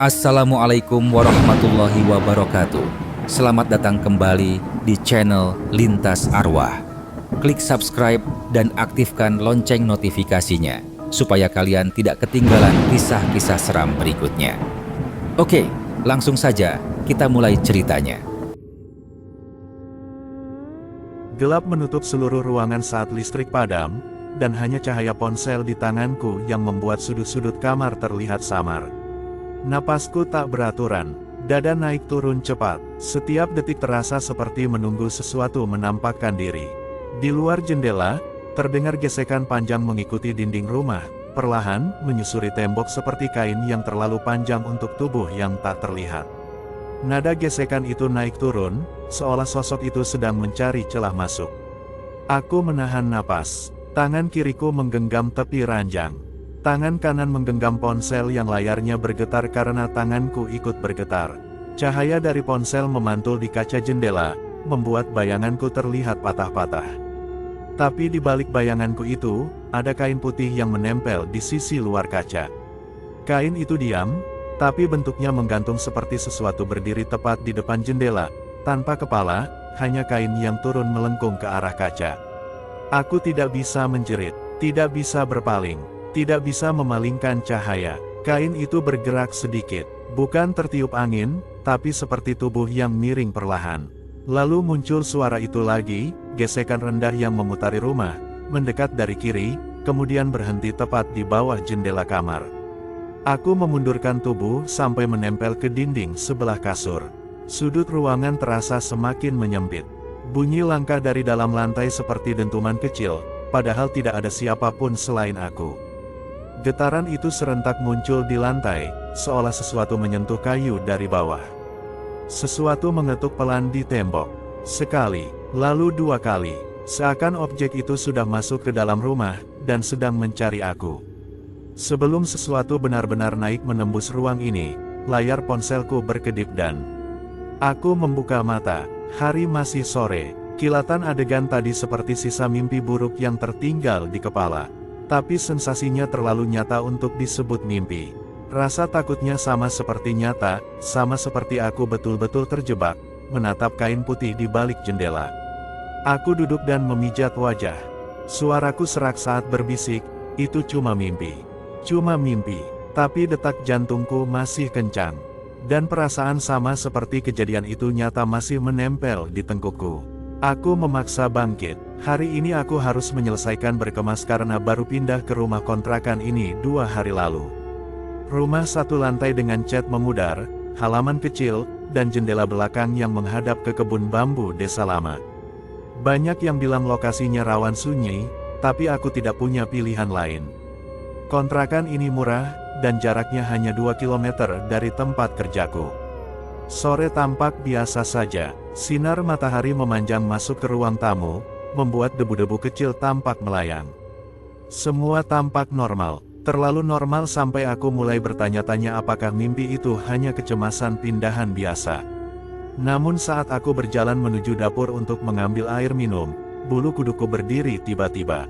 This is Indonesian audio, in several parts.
Assalamualaikum warahmatullahi wabarakatuh. Selamat datang kembali di channel Lintas Arwah. Klik subscribe dan aktifkan lonceng notifikasinya supaya kalian tidak ketinggalan kisah-kisah seram berikutnya. Oke, langsung saja kita mulai ceritanya. Gelap menutup seluruh ruangan saat listrik padam, dan hanya cahaya ponsel di tanganku yang membuat sudut-sudut kamar terlihat samar. Napasku tak beraturan, dada naik turun cepat, setiap detik terasa seperti menunggu sesuatu menampakkan diri. Di luar jendela, terdengar gesekan panjang mengikuti dinding rumah, perlahan menyusuri tembok seperti kain yang terlalu panjang untuk tubuh yang tak terlihat. Nada gesekan itu naik turun, seolah sosok itu sedang mencari celah masuk. Aku menahan napas, tangan kiriku menggenggam tepi ranjang. Tangan kanan menggenggam ponsel yang layarnya bergetar karena tanganku ikut bergetar. Cahaya dari ponsel memantul di kaca jendela, membuat bayanganku terlihat patah-patah. Tapi di balik bayanganku itu, ada kain putih yang menempel di sisi luar kaca. Kain itu diam, tapi bentuknya menggantung seperti sesuatu berdiri tepat di depan jendela, tanpa kepala, hanya kain yang turun melengkung ke arah kaca. Aku tidak bisa menjerit, tidak bisa berpaling. Tidak bisa memalingkan cahaya. Kain itu bergerak sedikit, bukan tertiup angin, tapi seperti tubuh yang miring perlahan. Lalu muncul suara itu lagi, gesekan rendah yang memutari rumah, mendekat dari kiri, kemudian berhenti tepat di bawah jendela kamar. Aku memundurkan tubuh sampai menempel ke dinding sebelah kasur. Sudut ruangan terasa semakin menyempit. Bunyi langkah dari dalam lantai seperti dentuman kecil, padahal tidak ada siapapun selain aku. Getaran itu serentak muncul di lantai, seolah sesuatu menyentuh kayu dari bawah. Sesuatu mengetuk pelan di tembok. Sekali, lalu dua kali, seakan objek itu sudah masuk ke dalam rumah, dan sedang mencari aku. Sebelum sesuatu benar-benar naik menembus ruang ini, layar ponselku berkedip dan aku membuka mata. Hari masih sore, kilatan adegan tadi seperti sisa mimpi buruk yang tertinggal di kepala. Tapi sensasinya terlalu nyata untuk disebut mimpi. Rasa takutnya sama seperti nyata, sama seperti aku betul-betul terjebak, menatap kain putih di balik jendela. Aku duduk dan memijat wajah. Suaraku serak saat berbisik, itu cuma mimpi. Cuma mimpi, tapi detak jantungku masih kencang. Dan perasaan sama seperti kejadian itu nyata masih menempel di tengkukku. Aku memaksa bangkit. Hari ini aku harus menyelesaikan berkemas karena baru pindah ke rumah kontrakan ini 2 hari lalu. Rumah satu lantai dengan cat memudar, halaman kecil, dan jendela belakang yang menghadap ke kebun bambu desa lama. Banyak yang bilang lokasinya rawan sunyi, tapi aku tidak punya pilihan lain. Kontrakan ini murah, dan jaraknya hanya 2 km dari tempat kerjaku. Sore tampak biasa saja, sinar matahari memanjang masuk ke ruang tamu, membuat debu-debu kecil tampak melayang. Semua tampak normal, terlalu normal sampai aku mulai bertanya-tanya apakah mimpi itu hanya kecemasan pindahan biasa. Namun saat aku berjalan menuju dapur untuk mengambil air minum, bulu kuduku berdiri tiba-tiba.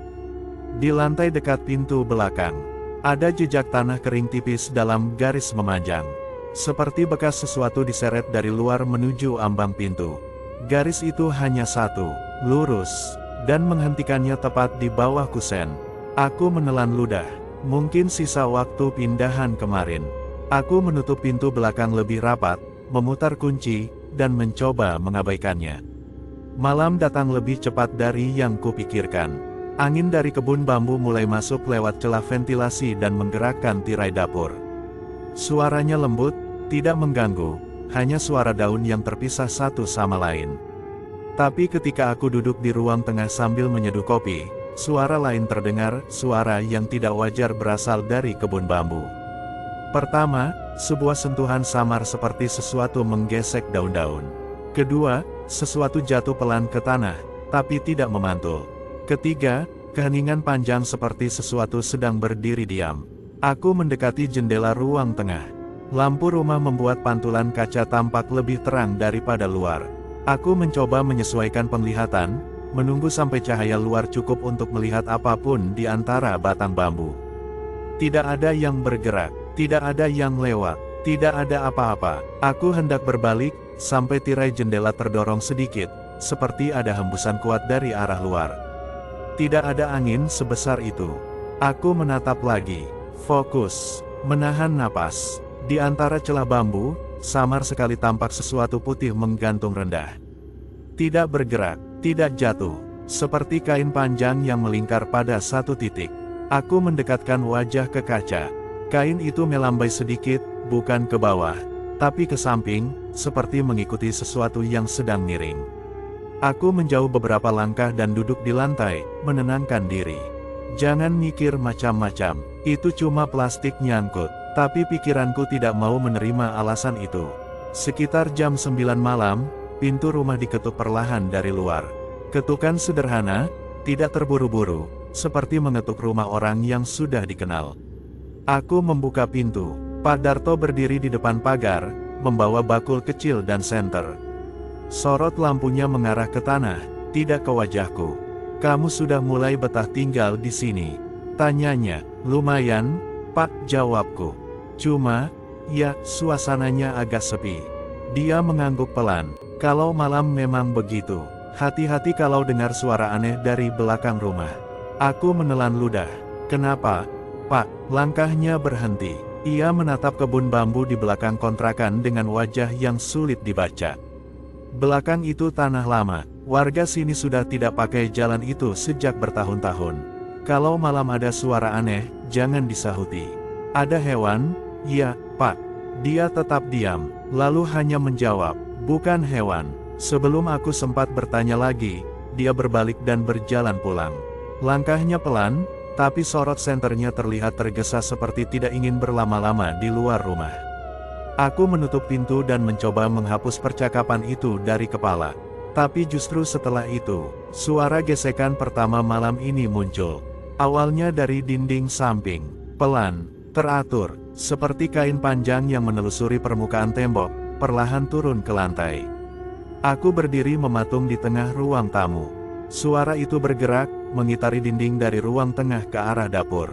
Di lantai dekat pintu belakang, ada jejak tanah kering tipis dalam garis memanjang. Seperti bekas sesuatu diseret dari luar menuju ambang pintu. Garis itu hanya satu, lurus, dan menghentikannya tepat di bawah kusen. Aku menelan ludah, mungkin sisa waktu pindahan kemarin. Aku menutup pintu belakang lebih rapat, memutar kunci, dan mencoba mengabaikannya. Malam datang lebih cepat dari yang kupikirkan. Angin dari kebun bambu mulai masuk lewat celah ventilasi dan menggerakkan tirai dapur. Suaranya lembut, tidak mengganggu, hanya suara daun yang terpisah satu sama lain. Tapi ketika aku duduk di ruang tengah sambil menyeduh kopi, suara lain terdengar, suara yang tidak wajar berasal dari kebun bambu. Pertama, sebuah sentuhan samar seperti sesuatu menggesek daun-daun. Kedua, sesuatu jatuh pelan ke tanah, tapi tidak memantul. Ketiga, keheningan panjang seperti sesuatu sedang berdiri diam. Aku mendekati jendela ruang tengah. Lampu rumah membuat pantulan kaca tampak lebih terang daripada luar. Aku mencoba menyesuaikan penglihatan, menunggu sampai cahaya luar cukup untuk melihat apapun di antara batang bambu. Tidak ada yang bergerak, tidak ada yang lewat, Tidak ada apa-apa. Aku hendak berbalik, sampai tirai jendela terdorong sedikit, seperti ada hembusan kuat dari arah luar. Tidak ada angin sebesar itu. Aku menatap lagi. Fokus. Menahan napas. Di antara celah bambu, samar sekali tampak sesuatu putih menggantung rendah. Tidak bergerak, tidak jatuh. Seperti kain panjang yang melingkar pada satu titik. Aku mendekatkan wajah ke kaca. Kain itu melambai sedikit, bukan ke bawah, tapi ke samping, seperti mengikuti sesuatu yang sedang miring. Aku menjauh beberapa langkah dan duduk di lantai, menenangkan diri. Jangan mikir macam-macam, itu cuma plastik nyangkut, tapi pikiranku tidak mau menerima alasan itu. Sekitar jam 9 malam, pintu rumah diketuk perlahan dari luar. Ketukan sederhana, tidak terburu-buru, seperti mengetuk rumah orang yang sudah dikenal. Aku membuka pintu. Pak Darto berdiri di depan pagar, membawa bakul kecil dan senter. Sorot lampunya mengarah ke tanah, tidak ke wajahku. Kamu sudah mulai betah tinggal di sini? Tanyanya. Lumayan, Pak, jawabku. Cuma, ya, suasananya agak sepi. Dia mengangguk pelan. Kalau malam memang begitu. Hati-hati kalau dengar suara aneh dari belakang rumah. Aku menelan ludah. Kenapa, Pak? Langkahnya berhenti. Ia menatap kebun bambu di belakang kontrakan dengan wajah yang sulit dibaca. Belakang itu tanah lama, warga sini sudah tidak pakai jalan itu sejak bertahun-tahun. Kalau malam ada suara aneh, jangan disahuti. Ada hewan? Ya, Pak. Dia tetap diam, lalu hanya menjawab, bukan hewan. Sebelum aku sempat bertanya lagi, dia berbalik dan berjalan pulang. Langkahnya pelan, tapi sorot senternya terlihat tergesa seperti tidak ingin berlama-lama di luar rumah. Aku menutup pintu dan mencoba menghapus percakapan itu dari kepala. Tapi justru setelah itu, suara gesekan pertama malam ini muncul. Awalnya dari dinding samping, pelan, teratur, seperti kain panjang yang menelusuri permukaan tembok, perlahan turun ke lantai. Aku berdiri mematung di tengah ruang tamu. Suara itu bergerak, mengitari dinding dari ruang tengah ke arah dapur.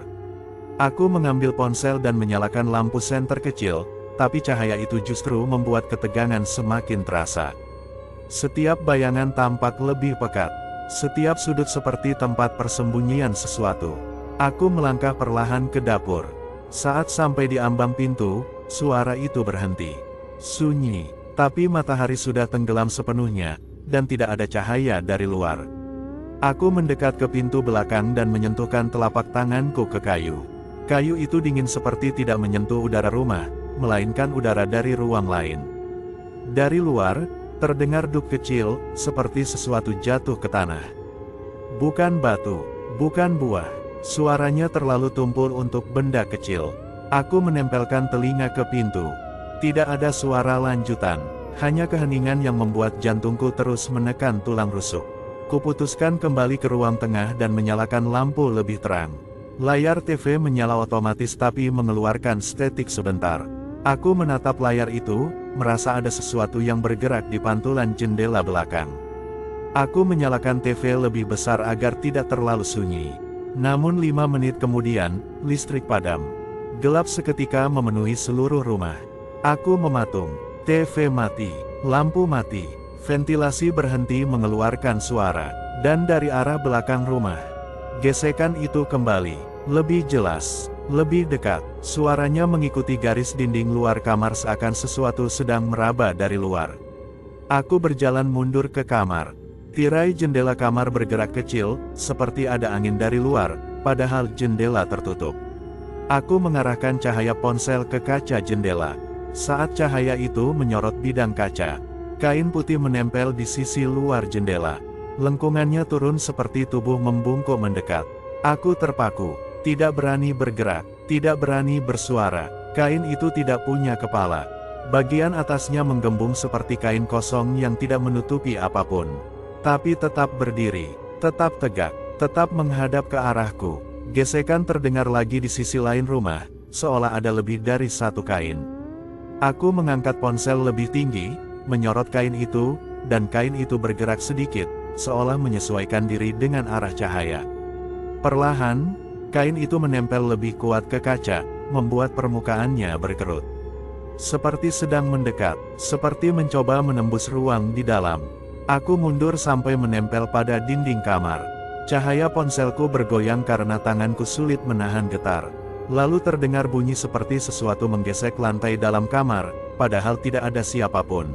Aku mengambil ponsel dan menyalakan lampu senter kecil, tapi cahaya itu justru membuat ketegangan semakin terasa. Setiap bayangan tampak lebih pekat. Setiap sudut seperti tempat persembunyian sesuatu. Aku melangkah perlahan ke dapur. Saat sampai di ambang pintu, suara itu berhenti. Sunyi, tapi matahari sudah tenggelam sepenuhnya, dan tidak ada cahaya dari luar. Aku mendekat ke pintu belakang dan menyentuhkan telapak tanganku ke kayu. Kayu itu dingin seperti tidak menyentuh udara rumah, melainkan udara dari ruang lain. Dari luar, terdengar duk kecil, seperti sesuatu jatuh ke tanah. Bukan batu, bukan buah. Suaranya terlalu tumpul untuk benda kecil. Aku menempelkan telinga ke pintu. Tidak ada suara lanjutan, hanya keheningan yang membuat jantungku terus menekan tulang rusuk. Kuputuskan kembali ke ruang tengah dan menyalakan lampu lebih terang. Layar TV menyala otomatis tapi mengeluarkan statik sebentar. Aku menatap layar itu, merasa ada sesuatu yang bergerak di pantulan jendela belakang. Aku menyalakan TV lebih besar agar tidak terlalu sunyi. Namun 5 menit kemudian, listrik padam. Gelap seketika memenuhi seluruh rumah. Aku mematung. TV mati, lampu mati. Ventilasi berhenti mengeluarkan suara, dan dari arah belakang rumah, gesekan itu kembali, lebih jelas, lebih dekat. Suaranya mengikuti garis dinding luar kamar seakan sesuatu sedang meraba dari luar. Aku berjalan mundur ke kamar. Tirai jendela kamar bergerak kecil, seperti ada angin dari luar, padahal jendela tertutup. Aku mengarahkan cahaya ponsel ke kaca jendela. Saat cahaya itu menyorot bidang kaca, kain putih menempel di sisi luar jendela. Lengkungannya turun seperti tubuh membungkuk mendekat. Aku terpaku, tidak berani bergerak, tidak berani bersuara. Kain itu tidak punya kepala. Bagian atasnya menggembung seperti kain kosong yang tidak menutupi apapun. Tapi tetap berdiri, tetap tegak, tetap menghadap ke arahku. Gesekan terdengar lagi di sisi lain rumah, seolah ada lebih dari satu kain. Aku mengangkat ponsel lebih tinggi, menyorot kain itu, dan kain itu bergerak sedikit, seolah menyesuaikan diri dengan arah cahaya. Perlahan, kain itu menempel lebih kuat ke kaca, membuat permukaannya berkerut. seperti sedang mendekat, seperti mencoba menembus ruang di dalam. Aku mundur sampai menempel pada dinding kamar. Cahaya ponselku bergoyang karena tanganku sulit menahan getar. Lalu terdengar bunyi seperti sesuatu menggesek lantai dalam kamar, padahal tidak ada siapapun.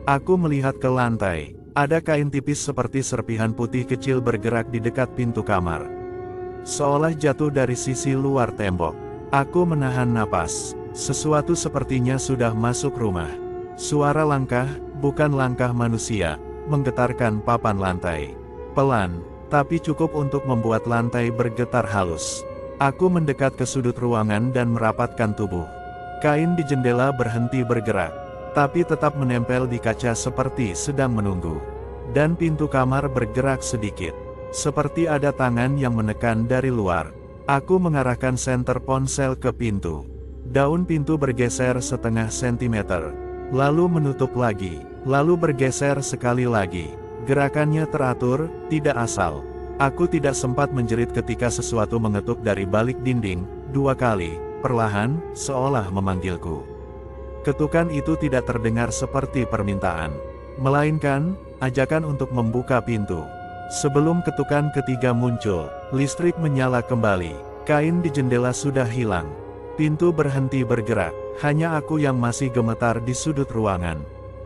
Aku melihat ke lantai. Ada kain tipis seperti serpihan putih kecil bergerak di dekat pintu kamar. Seolah jatuh dari sisi luar tembok. Aku menahan napas. Sesuatu sepertinya sudah masuk rumah. Suara langkah, bukan langkah manusia, menggetarkan papan lantai. Pelan, tapi cukup untuk membuat lantai bergetar halus. Aku mendekat ke sudut ruangan dan merapatkan tubuh. Kain di jendela berhenti bergerak, tapi tetap menempel di kaca seperti sedang menunggu. Dan pintu kamar bergerak sedikit, seperti ada tangan yang menekan dari luar. Aku mengarahkan senter ponsel ke pintu. Daun pintu bergeser setengah sentimeter, lalu menutup lagi, lalu bergeser sekali lagi. Gerakannya teratur, tidak asal. Aku tidak sempat menjerit ketika sesuatu mengetuk dari balik dinding, 2 kali, perlahan, seolah memanggilku. Ketukan itu tidak terdengar seperti permintaan, melainkan ajakan untuk membuka pintu. Sebelum ketukan ketiga muncul, listrik menyala kembali. Kain di jendela sudah hilang. Pintu berhenti bergerak, hanya aku yang masih gemetar di sudut ruangan.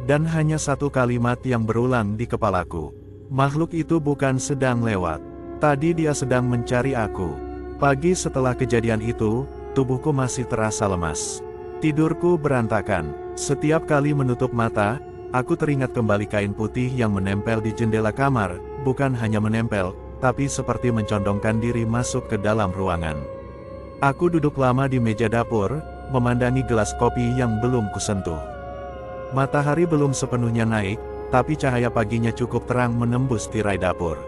Dan hanya satu kalimat yang berulang di kepalaku. Makhluk itu bukan sedang lewat. Tadi dia sedang mencari aku. Pagi setelah kejadian itu, tubuhku masih terasa lemas. Tidurku berantakan. Setiap kali menutup mata, aku teringat kembali kain putih yang menempel di jendela kamar, bukan hanya menempel, tapi seperti mencondongkan diri masuk ke dalam ruangan. Aku duduk lama di meja dapur, memandangi gelas kopi yang belum kusentuh. Matahari belum sepenuhnya naik, tapi cahaya paginya cukup terang menembus tirai dapur.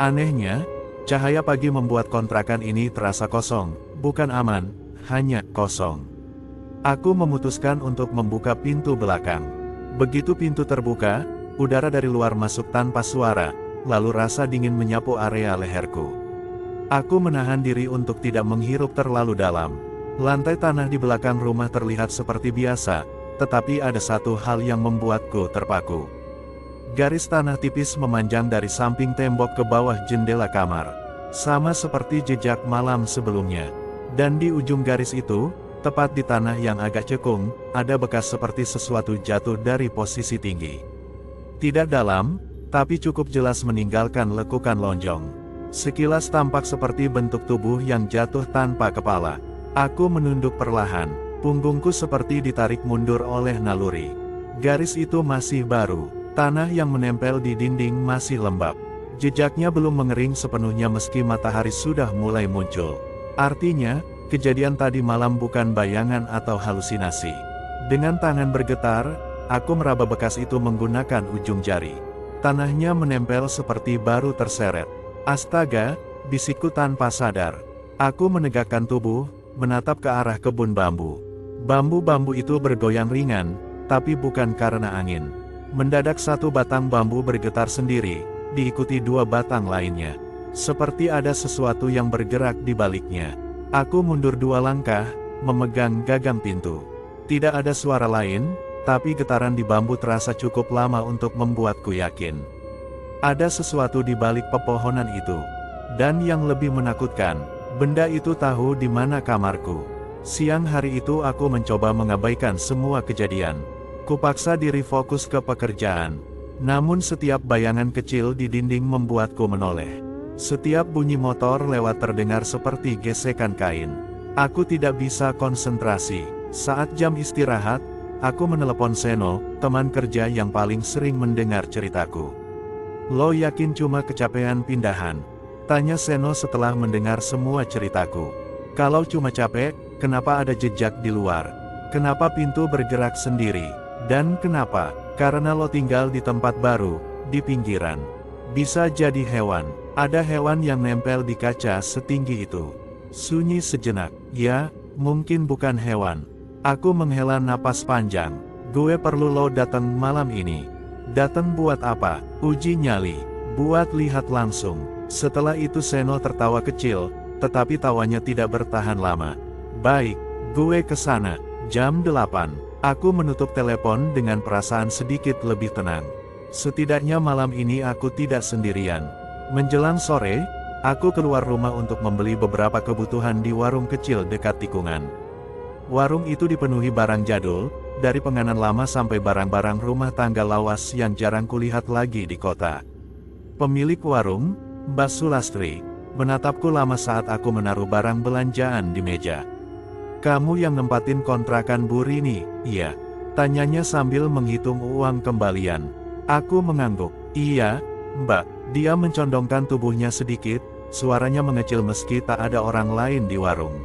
Anehnya, cahaya pagi membuat kontrakan ini terasa kosong, bukan aman, hanya kosong. Aku memutuskan untuk membuka pintu belakang. Begitu pintu terbuka, udara dari luar masuk tanpa suara, lalu rasa dingin menyapu area leherku. Aku menahan diri untuk tidak menghirup terlalu dalam. Lantai tanah di belakang rumah terlihat seperti biasa, tetapi ada satu hal yang membuatku terpaku. Garis tanah tipis memanjang dari samping tembok ke bawah jendela kamar, sama seperti jejak malam sebelumnya. Dan di ujung garis itu, tepat di tanah yang agak cekung, ada bekas seperti sesuatu jatuh dari posisi tinggi. Tidak dalam, tapi cukup jelas meninggalkan lekukan lonjong. Sekilas tampak seperti bentuk tubuh yang jatuh tanpa kepala. Aku menunduk perlahan. Punggungku seperti ditarik mundur oleh naluri. Garis itu masih baru. Tanah yang menempel di dinding masih lembab. Jejaknya belum mengering sepenuhnya meski matahari sudah mulai muncul. Artinya, kejadian tadi malam bukan bayangan atau halusinasi. Dengan tangan bergetar, aku meraba bekas itu menggunakan ujung jari. Tanahnya menempel seperti baru terseret. Astaga, bisikku tanpa sadar. Aku menegakkan tubuh, menatap ke arah kebun bambu. Bambu-bambu itu bergoyang ringan, tapi bukan karena angin. Mendadak satu batang bambu bergetar sendiri, diikuti 2 batang lainnya. Seperti ada sesuatu yang bergerak di baliknya. Aku mundur 2 langkah, memegang gagang pintu. Tidak ada suara lain, tapi getaran di bambu terasa cukup lama untuk membuatku yakin. Ada sesuatu di balik pepohonan itu. Dan yang lebih menakutkan, benda itu tahu di mana kamarku. Siang hari itu aku mencoba mengabaikan semua kejadian. Kupaksa diri fokus ke pekerjaan. Namun setiap bayangan kecil di dinding membuatku menoleh. Setiap bunyi motor lewat terdengar seperti gesekan kain. Aku tidak bisa konsentrasi. Saat jam istirahat, aku menelepon Seno, teman kerja yang paling sering mendengar ceritaku. "Lo yakin cuma kecapean pindahan?" tanya Seno setelah mendengar semua ceritaku. "Kalau cuma capek, kenapa ada jejak di luar? Kenapa pintu bergerak sendiri? Dan kenapa? Karena lo tinggal di tempat baru, di pinggiran. Bisa jadi hewan. Ada hewan yang nempel di kaca setinggi itu." Sunyi sejenak. "Ya, mungkin bukan hewan." Aku menghela napas panjang. "Gue perlu lo datang malam ini." "Datang buat apa?" "Uji nyali. Buat lihat langsung." Setelah itu Seno tertawa kecil, tetapi tawanya tidak bertahan lama. "Baik, gue kesana." Jam 8. Aku menutup telepon dengan perasaan sedikit lebih tenang. Setidaknya malam ini aku tidak sendirian. Menjelang sore, aku keluar rumah untuk membeli beberapa kebutuhan di warung kecil dekat tikungan. Warung itu dipenuhi barang jadul, dari penganan lama sampai barang-barang rumah tangga lawas yang jarang kulihat lagi di kota. Pemilik warung, Mbak Sulastri, menatapku lama saat aku menaruh barang belanjaan di meja. "Kamu yang nempatin kontrakan Bu Rini, iya?" tanyanya sambil menghitung uang kembalian. Aku mengangguk. "Iya, Mbak." Dia mencondongkan tubuhnya sedikit, suaranya mengecil meski tak ada orang lain di warung.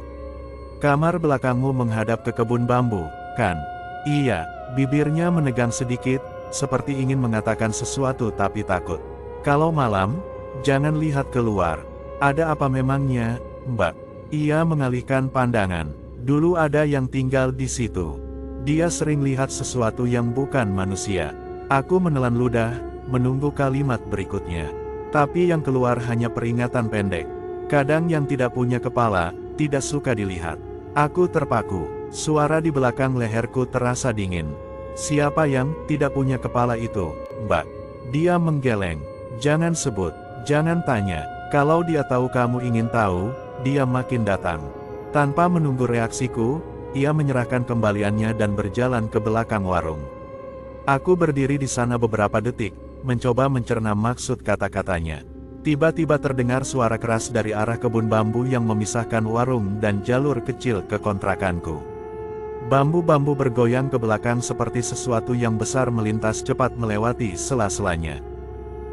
"Kamar belakangmu menghadap ke kebun bambu, kan?" "Iya." Bibirnya menegang sedikit, seperti ingin mengatakan sesuatu tapi takut. "Kalau malam, jangan lihat keluar." "Ada apa memangnya, Mbak?" Ia mengalihkan pandangan. "Dulu ada yang tinggal di situ. Dia sering lihat sesuatu yang bukan manusia." Aku menelan ludah, menunggu kalimat berikutnya. Tapi yang keluar hanya peringatan pendek. "Kadang yang tidak punya kepala, tidak suka dilihat." Aku terpaku. Suara di belakang leherku terasa dingin. "Siapa yang tidak punya kepala itu, Mbak?" Dia menggeleng. "Jangan sebut, jangan tanya. Kalau dia tahu kamu ingin tahu, dia makin datang." Tanpa menunggu reaksiku, ia menyerahkan kembaliannya dan berjalan ke belakang warung. Aku berdiri di sana beberapa detik, mencoba mencerna maksud kata-katanya. Tiba-tiba terdengar suara keras dari arah kebun bambu yang memisahkan warung dan jalur kecil ke kontrakanku. Bambu-bambu bergoyang ke belakang seperti sesuatu yang besar melintas cepat melewati sela-selanya.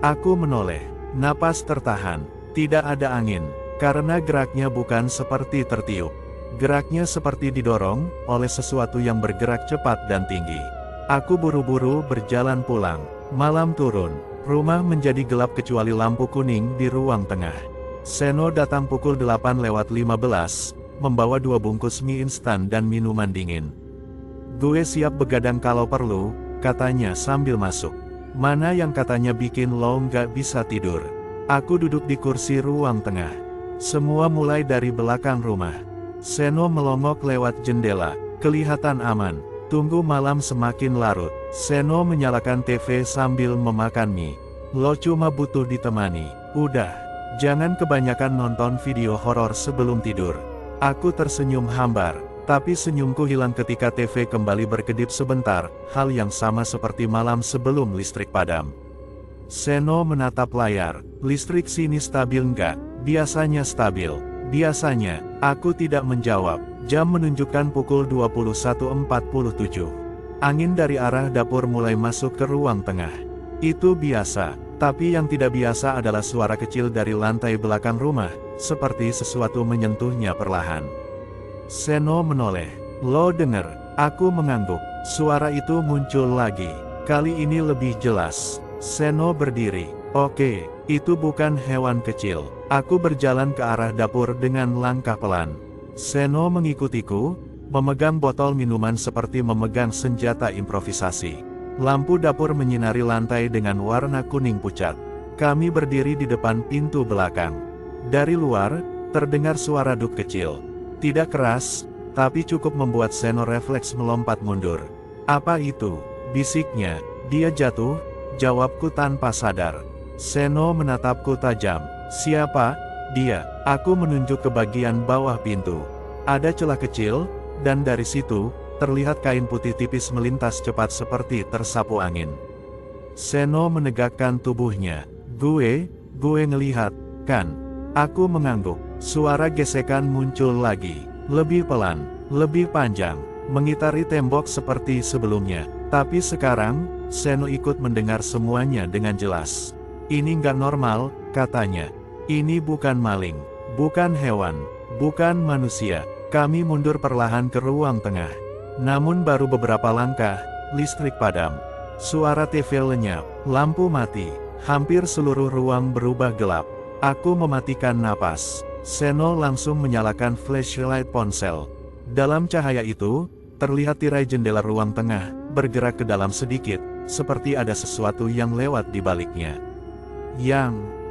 Aku menoleh, napas tertahan, tidak ada angin, karena geraknya bukan seperti tertiup. Geraknya seperti didorong oleh sesuatu yang bergerak cepat dan tinggi. Aku buru-buru berjalan pulang. Malam turun, rumah menjadi gelap kecuali lampu kuning di ruang tengah. Seno datang pukul 8:15, membawa 2 bungkus mie instan dan minuman dingin. "Gue siap begadang kalau perlu," katanya sambil masuk. "Mana yang katanya bikin lo nggak bisa tidur?" Aku duduk di kursi ruang tengah. Semua mulai dari belakang rumah. Seno melongok lewat jendela, kelihatan aman. Tunggu malam semakin larut. Seno menyalakan TV sambil memakan mie. "Lo cuma butuh ditemani. Udah, jangan kebanyakan nonton video horor sebelum tidur." Aku tersenyum hambar, tapi senyumku hilang ketika TV kembali berkedip sebentar, hal yang sama seperti malam sebelum listrik padam. Seno menatap layar. "Listrik sini stabil nggak?" "Biasanya stabil." "Biasanya." Aku tidak menjawab. Jam menunjukkan pukul 21:47. Angin dari arah dapur mulai masuk ke ruang tengah. Itu biasa, tapi yang tidak biasa adalah suara kecil dari lantai belakang rumah, seperti sesuatu menyentuhnya perlahan. Seno menoleh. "Lo denger?" Aku mengangguk. Suara itu muncul lagi. Kali ini lebih jelas. Seno berdiri. "Oke, itu bukan hewan kecil." Aku berjalan ke arah dapur dengan langkah pelan. Seno mengikutiku, memegang botol minuman seperti memegang senjata improvisasi. Lampu dapur menyinari lantai dengan warna kuning pucat. Kami berdiri di depan pintu belakang. Dari luar, terdengar suara duk kecil. Tidak keras, tapi cukup membuat Seno refleks melompat mundur. "Apa itu?" bisiknya. "Dia jatuh," jawabku tanpa sadar. Seno menatapku tajam. "Siapa?" "Dia." Aku menunjuk ke bagian bawah pintu. Ada celah kecil, dan dari situ, terlihat kain putih tipis melintas cepat seperti tersapu angin. Seno menegakkan tubuhnya. Gue ngelihat, kan?" Aku mengangguk. Suara gesekan muncul lagi. Lebih pelan, lebih panjang, mengitari tembok seperti sebelumnya. Tapi sekarang, Seno ikut mendengar semuanya dengan jelas. "Ini nggak normal," katanya. "Ini bukan maling. Bukan hewan, bukan manusia." Kami mundur perlahan ke ruang tengah. Namun baru beberapa langkah, listrik padam. Suara TV lenyap, lampu mati. Hampir seluruh ruang berubah gelap. Aku mematikan napas. Seno langsung menyalakan flashlight ponsel. Dalam cahaya itu, terlihat tirai jendela ruang tengah, bergerak ke dalam sedikit, seperti ada sesuatu yang lewat di baliknya.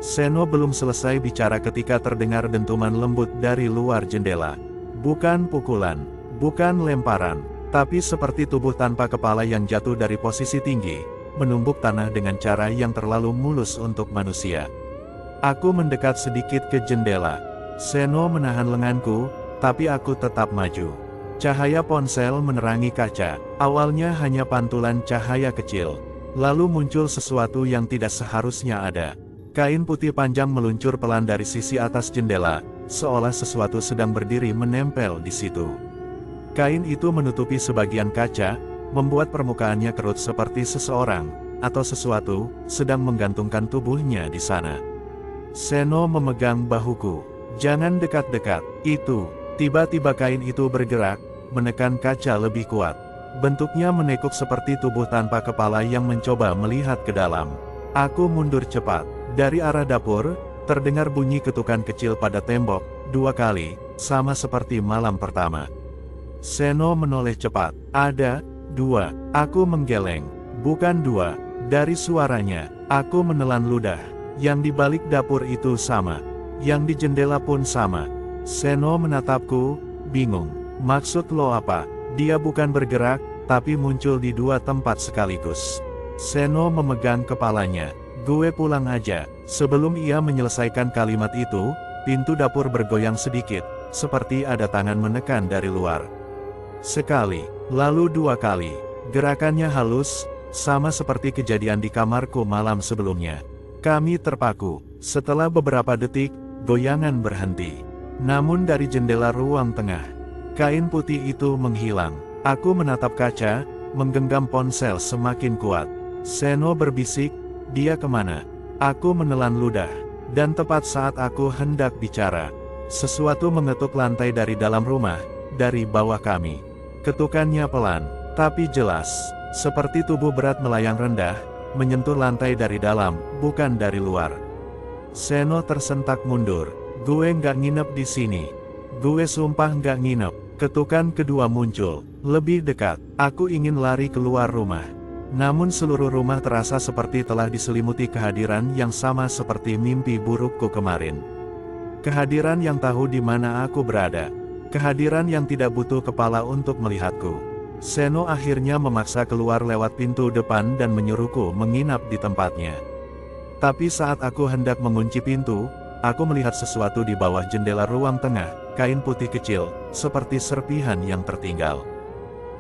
Seno belum selesai bicara ketika terdengar dentuman lembut dari luar jendela. Bukan pukulan, bukan lemparan, Tapi seperti tubuh tanpa kepala yang jatuh dari posisi tinggi, menumbuk tanah dengan cara yang terlalu mulus untuk manusia. Aku mendekat sedikit ke jendela. Seno menahan lenganku, tapi aku tetap maju. Cahaya ponsel menerangi kaca. Awalnya hanya pantulan cahaya kecil. Lalu muncul sesuatu yang tidak seharusnya ada. Kain putih panjang meluncur pelan dari sisi atas jendela, seolah sesuatu sedang berdiri menempel di situ. Kain itu menutupi sebagian kaca, membuat permukaannya kerut seperti seseorang, atau sesuatu, sedang menggantungkan tubuhnya di sana. Seno memegang bahuku. Jangan dekat-dekat, itu. Tiba-tiba kain itu bergerak, menekan kaca lebih kuat. Bentuknya menekuk seperti tubuh tanpa kepala yang mencoba melihat ke dalam. Aku mundur cepat. Dari arah dapur, terdengar bunyi ketukan kecil pada tembok, 2 kali, sama seperti malam pertama. Seno menoleh cepat. Ada 2. Aku menggeleng. Bukan 2. Dari suaranya, aku menelan ludah. Yang di balik dapur itu sama. Yang di jendela pun sama. Seno menatapku, bingung. Maksud lo apa? Dia bukan bergerak, tapi muncul di 2 tempat sekaligus. Seno memegang kepalanya. Gue pulang aja. Sebelum ia menyelesaikan kalimat itu, pintu dapur bergoyang sedikit, seperti ada tangan menekan dari luar. Sekali, lalu 2 kali. Gerakannya halus, sama seperti kejadian di kamarku malam sebelumnya. Kami terpaku. Setelah beberapa detik, goyangan berhenti. Namun dari jendela ruang tengah, kain putih itu menghilang. Aku menatap kaca, menggenggam ponsel semakin kuat. Seno berbisik, dia kemana? Aku menelan ludah. Dan tepat saat aku hendak bicara, sesuatu mengetuk lantai dari dalam rumah, dari bawah kami. Ketukannya pelan, tapi jelas, seperti tubuh berat melayang rendah, menyentuh lantai dari dalam, bukan dari luar. Seno tersentak mundur. Gue nggak nginep di sini. Gue sumpah nggak nginep. Ketukan kedua muncul, lebih dekat. Aku ingin lari keluar rumah. Namun seluruh rumah terasa seperti telah diselimuti kehadiran yang sama seperti mimpi burukku kemarin. Kehadiran yang tahu di mana aku berada. Kehadiran yang tidak butuh kepala untuk melihatku. Seno akhirnya memaksa keluar lewat pintu depan dan menyuruhku menginap di tempatnya. Tapi saat aku hendak mengunci pintu, aku melihat sesuatu di bawah jendela ruang tengah, kain putih kecil, seperti serpihan yang tertinggal.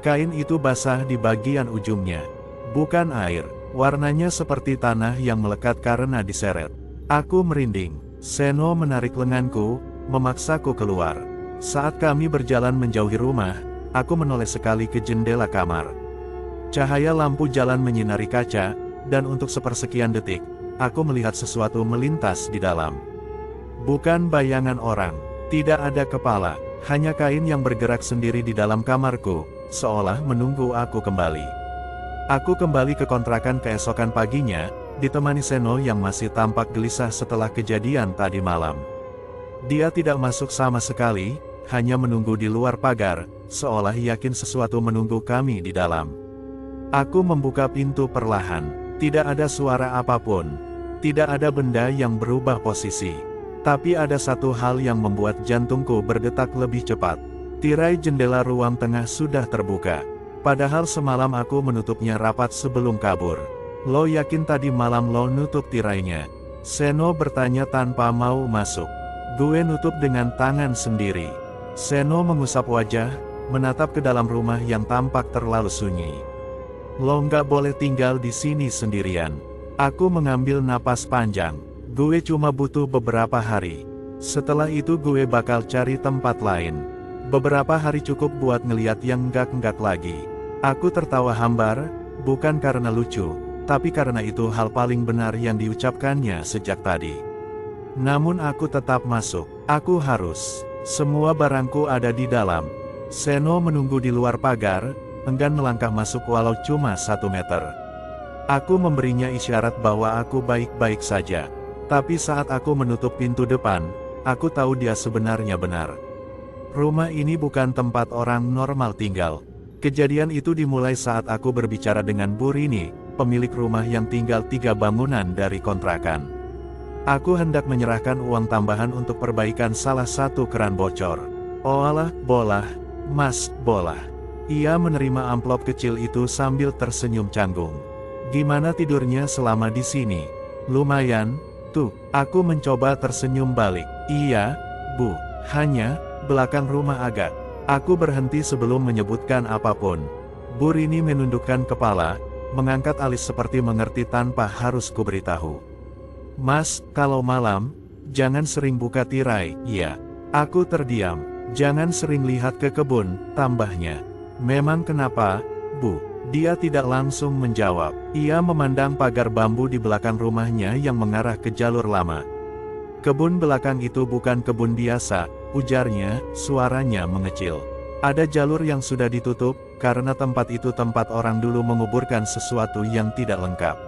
Kain itu basah di bagian ujungnya. Bukan air, warnanya seperti tanah yang melekat karena diseret. Aku merinding. Seno menarik lenganku, memaksaku keluar. Saat kami berjalan menjauhi rumah, aku menoleh sekali ke jendela kamar. Cahaya lampu jalan menyinari kaca, dan untuk sepersekian detik, aku melihat sesuatu melintas di dalam. Bukan bayangan orang, tidak ada kepala, hanya kain yang bergerak sendiri di dalam kamarku, seolah menunggu aku kembali. Aku kembali ke kontrakan keesokan paginya, ditemani Seno yang masih tampak gelisah setelah kejadian tadi malam. Dia tidak masuk sama sekali, hanya menunggu di luar pagar, seolah yakin sesuatu menunggu kami di dalam. Aku membuka pintu perlahan. Tidak ada suara apapun. Tidak ada benda yang berubah posisi. Tapi ada satu hal yang membuat jantungku berdetak lebih cepat. Tirai jendela ruang tengah sudah terbuka. Padahal semalam aku menutupnya rapat sebelum kabur. Lo yakin tadi malam lo nutup tirainya? Seno bertanya tanpa mau masuk. Gue nutup dengan tangan sendiri. Seno mengusap wajah, menatap ke dalam rumah yang tampak terlalu sunyi. Lo nggak boleh tinggal di sini sendirian. Aku mengambil napas panjang. Gue cuma butuh beberapa hari. Setelah itu gue bakal cari tempat lain. Beberapa hari cukup buat ngeliat yang enggak-enggak lagi. Aku tertawa hambar, bukan karena lucu, tapi karena itu hal paling benar yang diucapkannya sejak tadi. Namun aku tetap masuk. Aku harus. Semua barangku ada di dalam. Seno menunggu di luar pagar, enggan melangkah masuk walau cuma 1 meter. Aku memberinya isyarat bahwa aku baik-baik saja. Tapi saat aku menutup pintu depan, aku tahu dia sebenarnya benar. Rumah ini bukan tempat orang normal tinggal. Kejadian itu dimulai saat aku berbicara dengan Bu Rini, pemilik rumah yang tinggal 3 bangunan dari kontrakan. Aku hendak menyerahkan uang tambahan untuk perbaikan salah satu keran bocor. Oalah, bolah, mas, bolah. Ia menerima amplop kecil itu sambil tersenyum canggung. Gimana tidurnya selama di sini? Lumayan, tuh, aku mencoba tersenyum balik. Iya, Bu, hanya, belakang rumah agak. Aku berhenti sebelum menyebutkan apapun. Bu Rini menundukkan kepala, mengangkat alis seperti mengerti tanpa harus kuberitahu. Mas, kalau malam, jangan sering buka tirai, iya. Aku terdiam. Jangan sering lihat ke kebun, tambahnya. Memang kenapa, Bu? Dia tidak langsung menjawab. Ia memandang pagar bambu di belakang rumahnya yang mengarah ke jalur lama. Kebun belakang itu bukan kebun biasa, ujarnya, suaranya mengecil. Ada jalur yang sudah ditutup, karena tempat itu tempat orang dulu menguburkan sesuatu yang tidak lengkap.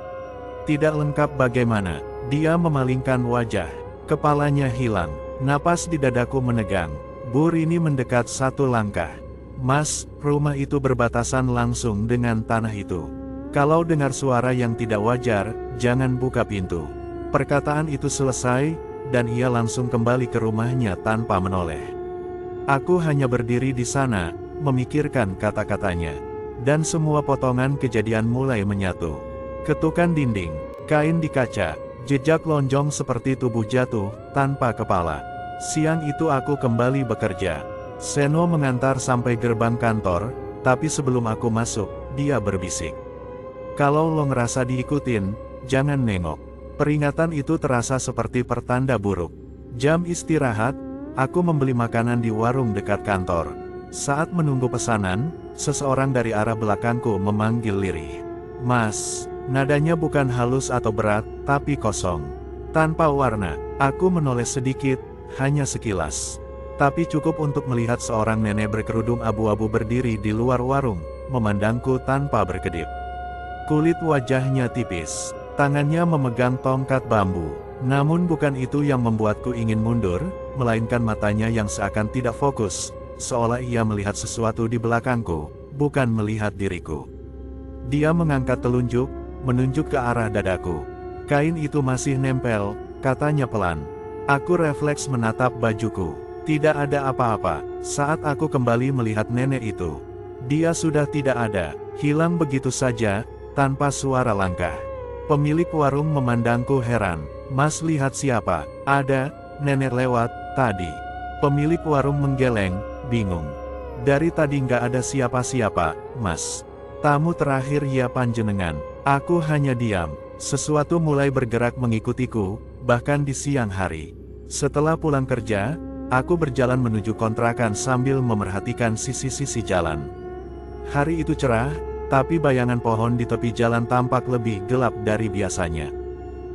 Tidak lengkap bagaimana? Dia memalingkan wajah. Kepalanya hilang. Napas di dadaku menegang. Bu Rini mendekat satu langkah. Mas, rumah itu berbatasan langsung dengan tanah itu. Kalau dengar suara yang tidak wajar, jangan buka pintu. Perkataan itu selesai, dan ia langsung kembali ke rumahnya tanpa menoleh. Aku hanya berdiri di sana, memikirkan kata-katanya. Dan semua potongan kejadian mulai menyatu. Ketukan dinding, kain di kaca, jejak lonjong seperti tubuh jatuh, tanpa kepala. Siang itu aku kembali bekerja. Seno mengantar sampai gerbang kantor, tapi sebelum aku masuk, dia berbisik. Kalau lo ngerasa diikutin, jangan nengok. Peringatan itu terasa seperti pertanda buruk. Jam istirahat, aku membeli makanan di warung dekat kantor. Saat menunggu pesanan, seseorang dari arah belakangku memanggil lirih. Mas, nadanya bukan halus atau berat, tapi kosong. Tanpa warna, aku menoleh sedikit, hanya sekilas. Tapi cukup untuk melihat seorang nenek berkerudung abu-abu berdiri di luar warung, memandangku tanpa berkedip. Kulit wajahnya tipis, tangannya memegang tongkat bambu. Namun bukan itu yang membuatku ingin mundur, melainkan matanya yang seakan tidak fokus, seolah ia melihat sesuatu di belakangku, bukan melihat diriku. Dia mengangkat telunjuk, menunjuk ke arah dadaku. Kain itu masih nempel, katanya pelan. Aku refleks menatap bajuku. Tidak ada apa-apa. Saat aku kembali melihat nenek itu, dia sudah tidak ada, hilang begitu saja, tanpa suara langkah. Pemilik warung memandangku heran. Mas, lihat siapa? Ada, nenek lewat, tadi. Pemilik warung menggeleng, bingung. Dari tadi nggak ada siapa-siapa, Mas. Tamu terakhir ya panjenengan. Aku hanya diam. Sesuatu mulai bergerak mengikutiku, bahkan di siang hari. Setelah pulang kerja, aku berjalan menuju kontrakan sambil memerhatikan sisi-sisi jalan. Hari itu cerah, tapi bayangan pohon di tepi jalan tampak lebih gelap dari biasanya.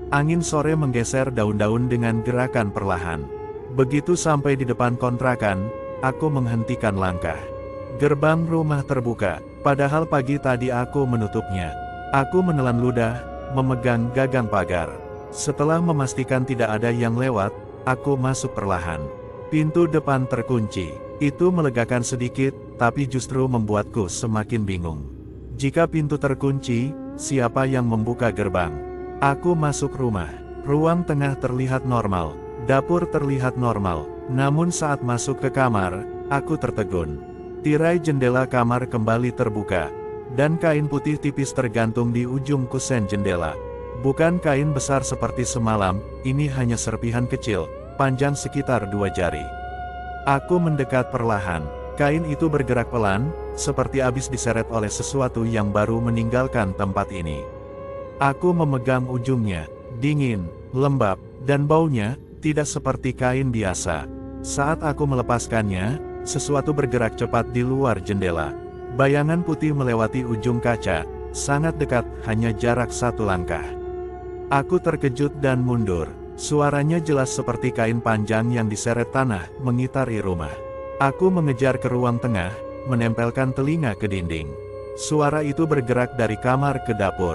Angin sore menggeser daun-daun dengan gerakan perlahan. Begitu sampai di depan kontrakan, aku menghentikan langkah. Gerbang rumah terbuka, padahal pagi tadi aku menutupnya. Aku menelan ludah, memegang gagang pagar. Setelah memastikan tidak ada yang lewat, aku masuk perlahan. Pintu depan terkunci. Itu melegakan sedikit, tapi justru membuatku semakin bingung. Jika pintu terkunci, siapa yang membuka gerbang? Aku masuk rumah. Ruang tengah terlihat normal. Dapur terlihat normal. Namun saat masuk ke kamar, aku tertegun. Tirai jendela kamar kembali terbuka. Dan kain putih tipis tergantung di ujung kusen jendela. Bukan kain besar seperti semalam, ini hanya serpihan kecil, panjang sekitar 2 jari. Aku mendekat perlahan. Kain itu bergerak pelan, seperti habis diseret oleh sesuatu yang baru meninggalkan tempat ini. Aku memegang ujungnya, dingin, lembab, dan baunya, tidak seperti kain biasa. Saat aku melepaskannya, sesuatu bergerak cepat di luar jendela. Bayangan putih melewati ujung kaca, sangat dekat, hanya jarak 1 langkah. Aku terkejut dan mundur. Suaranya jelas seperti kain panjang yang diseret tanah, mengitari rumah. Aku mengejar ke ruang tengah, menempelkan telinga ke dinding. Suara itu bergerak dari kamar ke dapur.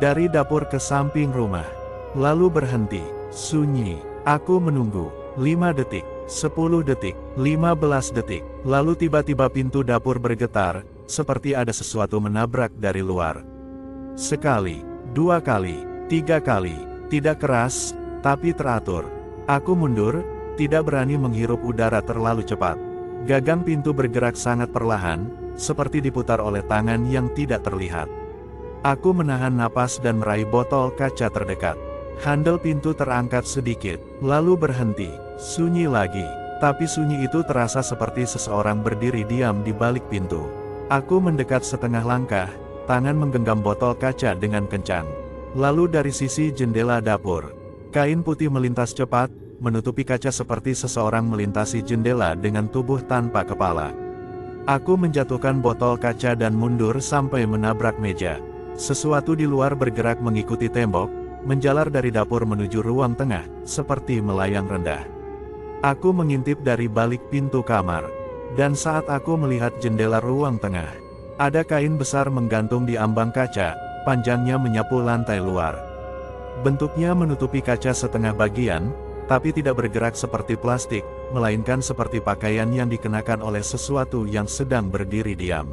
Dari dapur ke samping rumah. Lalu berhenti, sunyi. Aku menunggu. 5 detik, 10 detik, 15 detik. Lalu tiba-tiba pintu dapur bergetar, seperti ada sesuatu menabrak dari luar. Sekali, 2 kali, 3 kali. Tidak keras, tapi teratur. Aku mundur, tidak berani menghirup udara terlalu cepat. Gagang pintu bergerak sangat perlahan, seperti diputar oleh tangan yang tidak terlihat. Aku menahan napas dan meraih botol kaca terdekat. Handle pintu terangkat sedikit, lalu berhenti, sunyi lagi. Tapi sunyi itu terasa seperti seseorang berdiri diam di balik pintu. Aku mendekat setengah langkah, tangan menggenggam botol kaca dengan kencang. Lalu dari sisi jendela dapur, kain putih melintas cepat, menutupi kaca seperti seseorang melintasi jendela dengan tubuh tanpa kepala. Aku menjatuhkan botol kaca dan mundur sampai menabrak meja. Sesuatu di luar bergerak mengikuti tembok, menjalar dari dapur menuju ruang tengah, seperti melayang rendah. Aku mengintip dari balik pintu kamar, dan saat aku melihat jendela ruang tengah, ada kain besar menggantung di ambang kaca, panjangnya menyapu lantai luar. Bentuknya menutupi kaca setengah bagian, tapi tidak bergerak seperti plastik, melainkan seperti pakaian yang dikenakan oleh sesuatu yang sedang berdiri diam.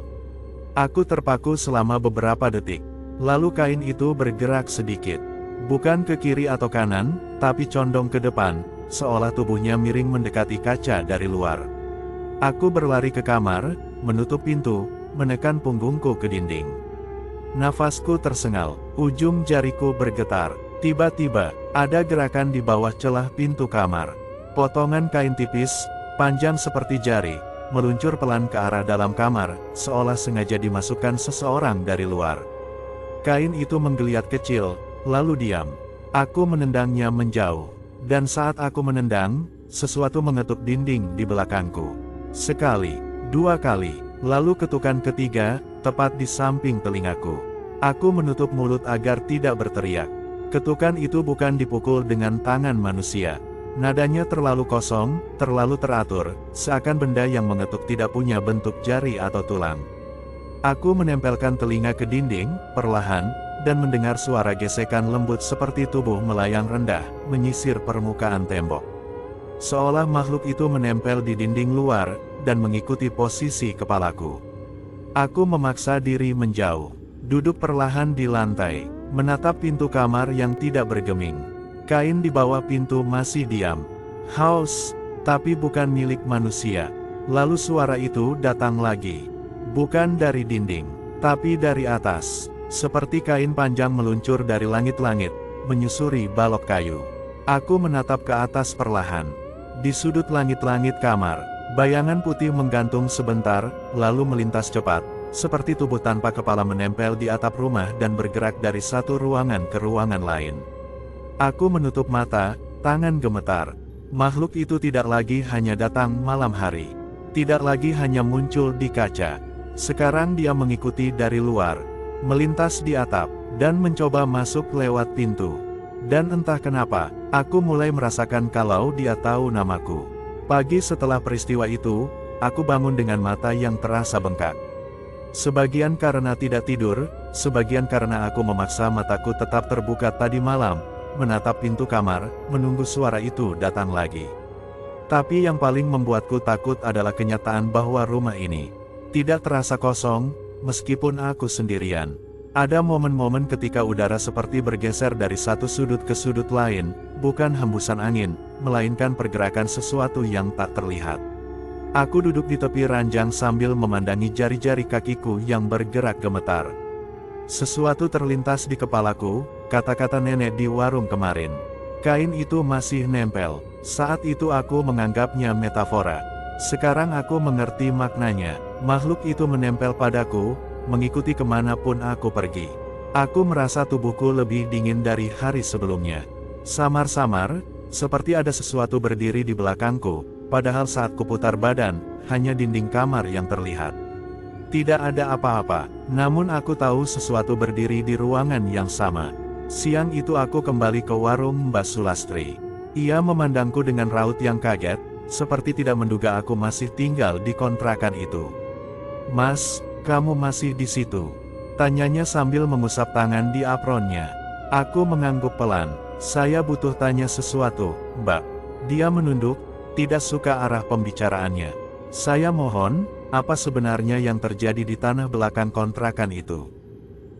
Aku terpaku selama beberapa detik, lalu kain itu bergerak sedikit. Bukan ke kiri atau kanan, tapi condong ke depan, seolah tubuhnya miring mendekati kaca dari luar. Aku berlari ke kamar, menutup pintu, menekan punggungku ke dinding. Nafasku tersengal, ujung jariku bergetar. Tiba-tiba, ada gerakan di bawah celah pintu kamar. Potongan kain tipis, panjang seperti jari, meluncur pelan ke arah dalam kamar, seolah sengaja dimasukkan seseorang dari luar. Kain itu menggeliat kecil, lalu diam. Aku menendangnya menjauh. Dan saat aku menendang, sesuatu mengetuk dinding di belakangku. Sekali, dua kali, lalu ketukan ketiga, tepat di samping telingaku. Aku menutup mulut agar tidak berteriak. Ketukan itu bukan dipukul dengan tangan manusia. Nadanya terlalu kosong, terlalu teratur, seakan benda yang mengetuk tidak punya bentuk jari atau tulang. Aku menempelkan telinga ke dinding, perlahan, dan mendengar suara gesekan lembut seperti tubuh melayang rendah, menyisir permukaan tembok. Seolah makhluk itu menempel di dinding luar, dan mengikuti posisi kepalaku. Aku memaksa diri menjauh, duduk perlahan di lantai, menatap pintu kamar yang tidak bergeming. Kain di bawah pintu masih diam. Haus, tapi bukan milik manusia. Lalu suara itu datang lagi. Bukan dari dinding, tapi dari atas. Seperti kain panjang meluncur dari langit-langit, menyusuri balok kayu. Aku menatap ke atas perlahan. Di sudut langit-langit kamar, bayangan putih menggantung sebentar, lalu melintas cepat, seperti tubuh tanpa kepala menempel di atap rumah dan bergerak dari satu ruangan ke ruangan lain. Aku menutup mata, tangan gemetar. Makhluk itu tidak lagi hanya datang malam hari. Tidak lagi hanya muncul di kaca. Sekarang dia mengikuti dari luar, melintas di atap, dan mencoba masuk lewat pintu. Dan entah kenapa, aku mulai merasakan kalau dia tahu namaku. Pagi setelah peristiwa itu, aku bangun dengan mata yang terasa bengkak. Sebagian karena tidak tidur, sebagian karena aku memaksa mataku tetap terbuka tadi malam, menatap pintu kamar, menunggu suara itu datang lagi. Tapi yang paling membuatku takut adalah kenyataan bahwa rumah ini tidak terasa kosong, meskipun aku sendirian. Ada momen-momen ketika udara seperti bergeser dari satu sudut ke sudut lain, bukan hembusan angin, melainkan pergerakan sesuatu yang tak terlihat. Aku duduk di tepi ranjang sambil memandangi jari-jari kakiku yang bergerak gemetar. Sesuatu terlintas di kepalaku, kata-kata nenek di warung kemarin. Kain itu masih nempel. Saat itu aku menganggapnya metafora. Sekarang aku mengerti maknanya. Makhluk itu menempel padaku, mengikuti kemanapun aku pergi. Aku merasa tubuhku lebih dingin dari hari sebelumnya. Samar-samar, seperti ada sesuatu berdiri di belakangku, padahal saat kuputar badan, hanya dinding kamar yang terlihat. Tidak ada apa-apa, namun aku tahu sesuatu berdiri di ruangan yang sama. Siang itu aku kembali ke warung Mbak Sulastri. Ia memandangku dengan raut yang kaget, seperti tidak menduga aku masih tinggal di kontrakan itu. "Mas, kamu masih di situ?" tanyanya sambil mengusap tangan di apronnya. Aku mengangguk pelan. "Saya butuh tanya sesuatu, Mbak." Dia menunduk, tidak suka arah pembicaraannya. "Saya mohon, apa sebenarnya yang terjadi di tanah belakang kontrakan itu?"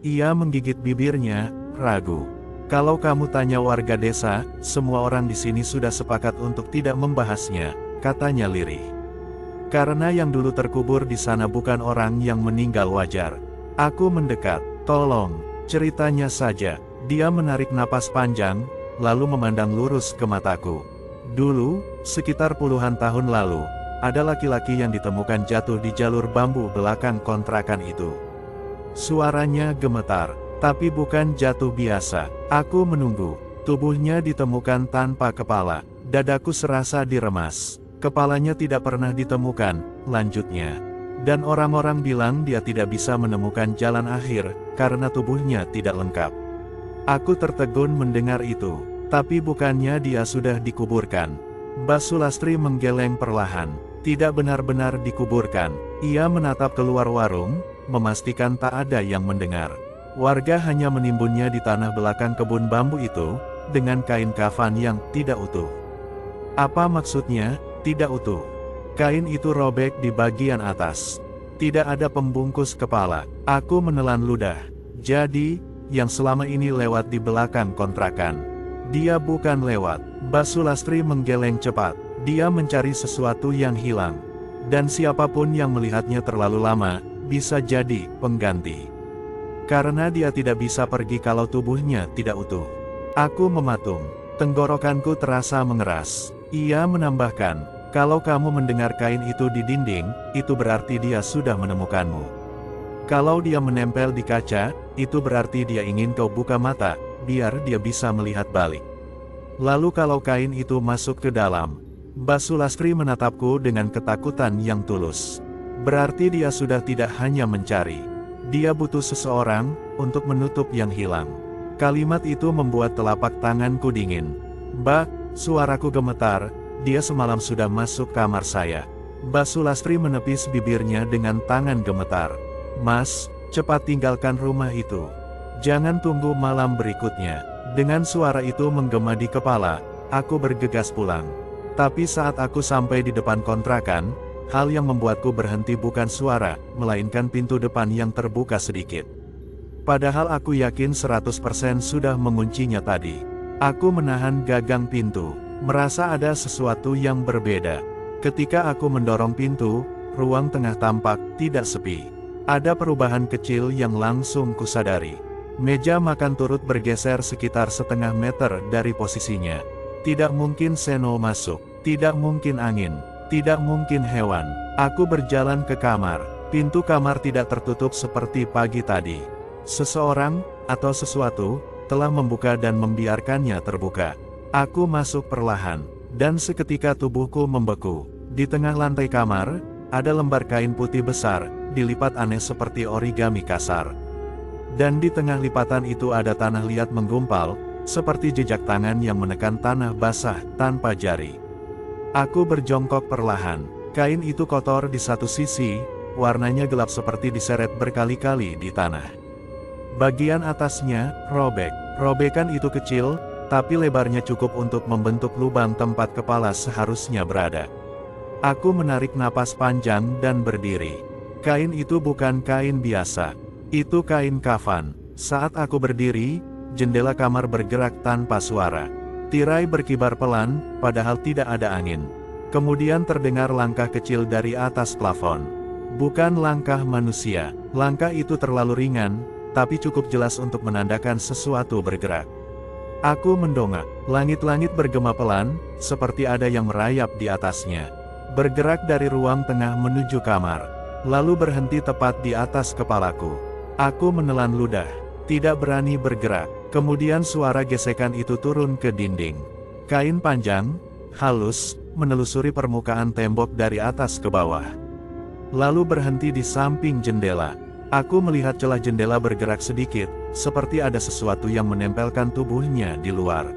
Ia menggigit bibirnya, ragu. "Kalau kamu tanya warga desa, semua orang di sini sudah sepakat untuk tidak membahasnya," katanya lirih. Karena yang dulu terkubur di sana bukan orang yang meninggal wajar. Aku mendekat. Tolong, ceritanya saja. Dia menarik napas panjang, lalu memandang lurus ke mataku. Dulu, sekitar puluhan tahun lalu, ada laki-laki yang ditemukan jatuh di jalur bambu belakang kontrakan itu. Suaranya gemetar, tapi bukan jatuh biasa. Aku menunggu. Tubuhnya ditemukan tanpa kepala. Dadaku serasa diremas. Kepalanya tidak pernah ditemukan, lanjutnya. Dan orang-orang bilang dia tidak bisa menemukan jalan akhir, karena tubuhnya tidak lengkap. Aku tertegun mendengar itu. Tapi bukannya dia sudah dikuburkan. Mbak Sulastri menggeleng perlahan. Tidak benar-benar dikuburkan. Ia menatap keluar warung, memastikan tak ada yang mendengar. Warga hanya menimbunnya di tanah belakang kebun bambu itu, dengan kain kafan yang tidak utuh. Apa maksudnya, tidak utuh? Kain itu robek di bagian atas. Tidak ada pembungkus kepala. Aku menelan ludah. Jadi, yang selama ini lewat di belakang kontrakan. Dia bukan lewat. Mbak Sulastri menggeleng cepat. Dia mencari sesuatu yang hilang. Dan siapapun yang melihatnya terlalu lama, bisa jadi pengganti. Karena dia tidak bisa pergi kalau tubuhnya tidak utuh. Aku mematung. Tenggorokanku terasa mengeras. Ia menambahkan, kalau kamu mendengar kain itu di dinding, itu berarti dia sudah menemukanmu. Kalau dia menempel di kaca, itu berarti dia ingin kau buka mata, biar dia bisa melihat balik. Lalu kalau kain itu masuk ke dalam, Mbak Sulastri menatapku dengan ketakutan yang tulus. Berarti dia sudah tidak hanya mencari. Dia butuh seseorang, untuk menutup yang hilang. Kalimat itu membuat telapak tanganku dingin. Mbak, suaraku gemetar, dia semalam sudah masuk kamar saya. Mbak Sulastri menepis bibirnya dengan tangan gemetar. Mas, cepat tinggalkan rumah itu. Jangan tunggu malam berikutnya. Dengan suara itu menggema di kepala, aku bergegas pulang. Tapi saat aku sampai di depan kontrakan, hal yang membuatku berhenti bukan suara, melainkan pintu depan yang terbuka sedikit. Padahal aku yakin 100% sudah menguncinya tadi. Aku menahan gagang pintu, merasa ada sesuatu yang berbeda. Ketika aku mendorong pintu, ruang tengah tampak tidak sepi. Ada perubahan kecil yang langsung kusadari. Meja makan turut bergeser sekitar setengah meter dari posisinya. Tidak mungkin Seno masuk, tidak mungkin angin, tidak mungkin hewan. Aku berjalan ke kamar. Pintu kamar tidak tertutup seperti pagi tadi. Seseorang, atau sesuatu, telah membuka dan membiarkannya terbuka. Aku masuk perlahan, dan seketika tubuhku membeku. Di tengah lantai kamar, ada lembar kain putih besar, dilipat aneh seperti origami kasar. Dan di tengah lipatan itu ada tanah liat menggumpal, seperti jejak tangan yang menekan tanah basah tanpa jari. Aku berjongkok perlahan. Kain itu kotor di satu sisi, warnanya gelap seperti diseret berkali-kali di tanah. Bagian atasnya, robek. Robekan itu kecil, tapi lebarnya cukup untuk membentuk lubang tempat kepala seharusnya berada. Aku menarik napas panjang dan berdiri. Kain itu bukan kain biasa. Itu kain kafan. Saat aku berdiri, jendela kamar bergerak tanpa suara. Tirai berkibar pelan, padahal tidak ada angin. Kemudian terdengar langkah kecil dari atas plafon. Bukan langkah manusia. Langkah itu terlalu ringan, tapi cukup jelas untuk menandakan sesuatu bergerak. Aku mendongak. Langit-langit bergema pelan, seperti ada yang merayap di atasnya. Bergerak dari ruang tengah menuju kamar. Lalu berhenti tepat di atas kepalaku. Aku menelan ludah. Tidak berani bergerak. Kemudian suara gesekan itu turun ke dinding. Kain panjang, halus, menelusuri permukaan tembok dari atas ke bawah. Lalu berhenti di samping jendela. Aku melihat celah jendela bergerak sedikit, seperti ada sesuatu yang menempelkan tubuhnya di luar.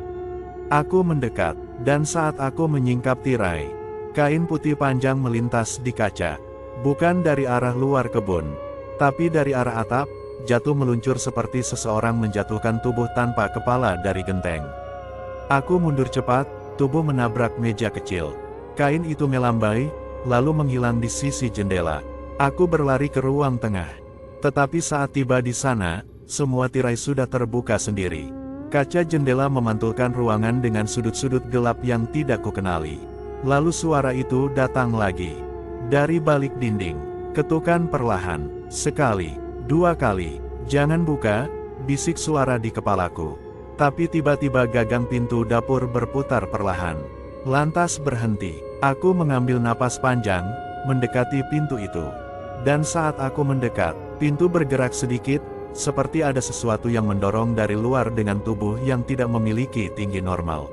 Aku mendekat, dan saat aku menyingkap tirai, kain putih panjang melintas di kaca. Bukan dari arah luar kebun, tapi dari arah atap, jatuh meluncur seperti seseorang menjatuhkan tubuh tanpa kepala dari genteng. Aku mundur cepat, tubuh menabrak meja kecil. Kain itu melambai, lalu menghilang di sisi jendela. Aku berlari ke ruang tengah. Tetapi saat tiba di sana, semua tirai sudah terbuka sendiri. Kaca jendela memantulkan ruangan dengan sudut-sudut gelap yang tidak kukenali. Lalu suara itu datang lagi. Dari balik dinding, ketukan perlahan, sekali, dua kali, "Jangan buka," bisik suara di kepalaku. Tapi tiba-tiba gagang pintu dapur berputar perlahan. Lantas berhenti. Aku mengambil napas panjang, mendekati pintu itu. Dan saat aku mendekat, pintu bergerak sedikit, seperti ada sesuatu yang mendorong dari luar dengan tubuh yang tidak memiliki tinggi normal.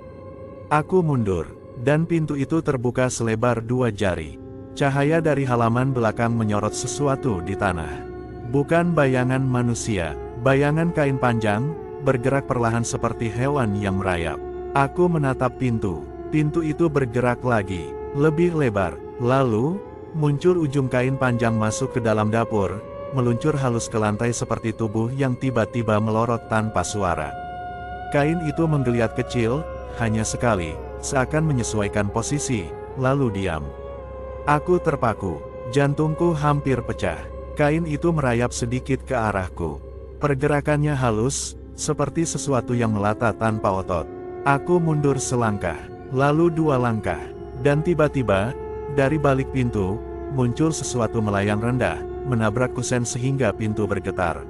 Aku mundur, dan pintu itu terbuka selebar 2 jari. Cahaya dari halaman belakang menyorot sesuatu di tanah. Bukan bayangan manusia, bayangan kain panjang, bergerak perlahan seperti hewan yang merayap. Aku menatap pintu. Pintu itu bergerak lagi, lebih lebar. Lalu, muncul ujung kain panjang masuk ke dalam dapur, meluncur halus ke lantai seperti tubuh yang tiba-tiba melorot tanpa suara. Kain itu menggeliat kecil, hanya sekali, seakan menyesuaikan posisi, lalu diam. Aku terpaku, jantungku hampir pecah. Kain itu merayap sedikit ke arahku. Pergerakannya halus, seperti sesuatu yang melata tanpa otot. Aku mundur selangkah, lalu 2 langkah, dan tiba-tiba, dari balik pintu, muncul sesuatu melayang rendah, menabrak kusen sehingga pintu bergetar.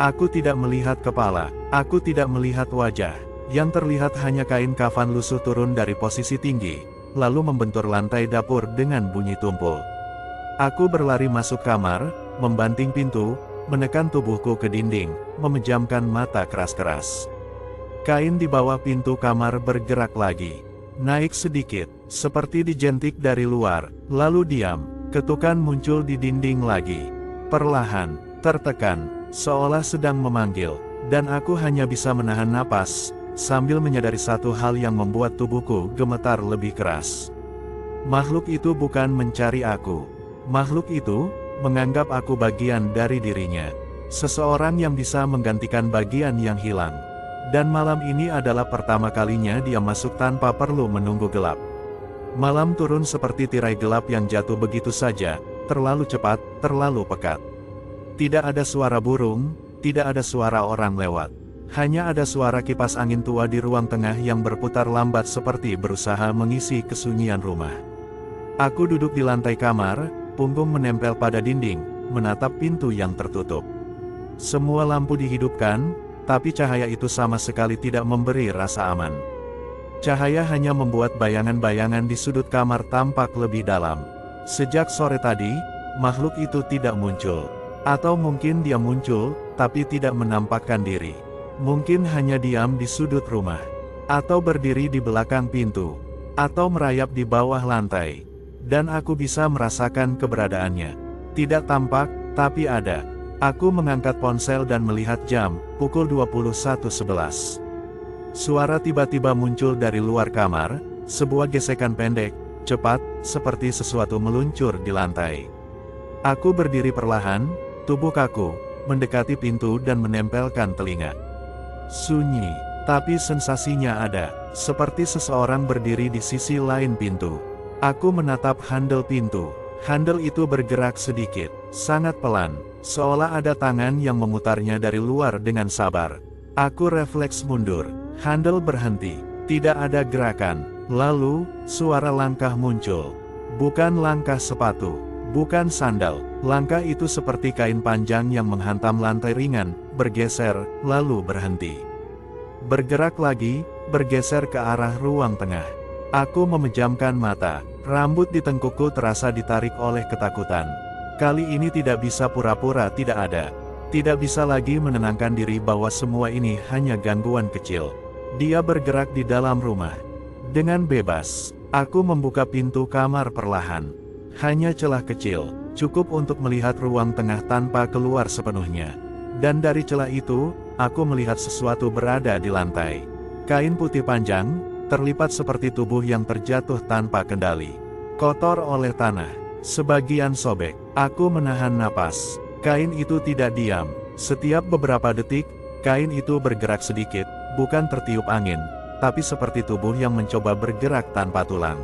Aku tidak melihat kepala, aku tidak melihat wajah. Yang terlihat hanya kain kafan lusuh turun dari posisi tinggi, lalu membentur lantai dapur dengan bunyi tumpul. Aku berlari masuk kamar, membanting pintu, menekan tubuhku ke dinding, memejamkan mata keras-keras. Kain di bawah pintu kamar bergerak lagi. Naik sedikit, seperti dijentik dari luar, lalu diam. Ketukan muncul di dinding lagi. Perlahan, tertekan, seolah sedang memanggil, dan aku hanya bisa menahan napas, sambil menyadari satu hal yang membuat tubuhku gemetar lebih keras. Makhluk itu bukan mencari aku. Makhluk itu menganggap aku bagian dari dirinya. Seseorang yang bisa menggantikan bagian yang hilang. Dan malam ini adalah pertama kalinya dia masuk tanpa perlu menunggu gelap. Malam turun seperti tirai gelap yang jatuh begitu saja, terlalu cepat, terlalu pekat. Tidak ada suara burung, tidak ada suara orang lewat. Hanya ada suara kipas angin tua di ruang tengah yang berputar lambat seperti berusaha mengisi kesunyian rumah. Aku duduk di lantai kamar, punggung menempel pada dinding, menatap pintu yang tertutup. Semua lampu dihidupkan, tapi cahaya itu sama sekali tidak memberi rasa aman. Cahaya hanya membuat bayangan-bayangan di sudut kamar tampak lebih dalam. Sejak sore tadi, makhluk itu tidak muncul. Atau mungkin dia muncul, tapi tidak menampakkan diri. Mungkin hanya diam di sudut rumah, atau berdiri di belakang pintu, atau merayap di bawah lantai. Dan aku bisa merasakan keberadaannya. Tidak tampak, tapi ada. Aku mengangkat ponsel dan melihat jam, pukul 21.11. Suara tiba-tiba muncul dari luar kamar, sebuah gesekan pendek, cepat, seperti sesuatu meluncur di lantai. Aku berdiri perlahan, tubuh kaku, mendekati pintu dan menempelkan telinga. Sunyi, tapi sensasinya ada, seperti seseorang berdiri di sisi lain pintu. Aku menatap handle pintu. Handle itu bergerak sedikit, sangat pelan, seolah ada tangan yang memutarnya dari luar dengan sabar. Aku refleks mundur. Handle berhenti, tidak ada gerakan. Lalu, suara langkah muncul. Bukan langkah sepatu, bukan sandal. Langkah itu seperti kain panjang yang menghantam lantai ringan, bergeser, lalu berhenti. Bergerak lagi, bergeser ke arah ruang tengah. Aku memejamkan mata, rambut di tengkukku terasa ditarik oleh ketakutan. Kali ini tidak bisa pura-pura tidak ada. Tidak bisa lagi menenangkan diri bahwa semua ini hanya gangguan kecil. Dia bergerak di dalam rumah. Dengan bebas, aku membuka pintu kamar perlahan. Hanya celah kecil, cukup untuk melihat ruang tengah tanpa keluar sepenuhnya. Dan dari celah itu, aku melihat sesuatu berada di lantai. Kain putih panjang, terlipat seperti tubuh yang terjatuh tanpa kendali. Kotor oleh tanah, sebagian sobek. Aku menahan napas. Kain itu tidak diam. Setiap beberapa detik, kain itu bergerak sedikit, bukan tertiup angin, tapi seperti tubuh yang mencoba bergerak tanpa tulang.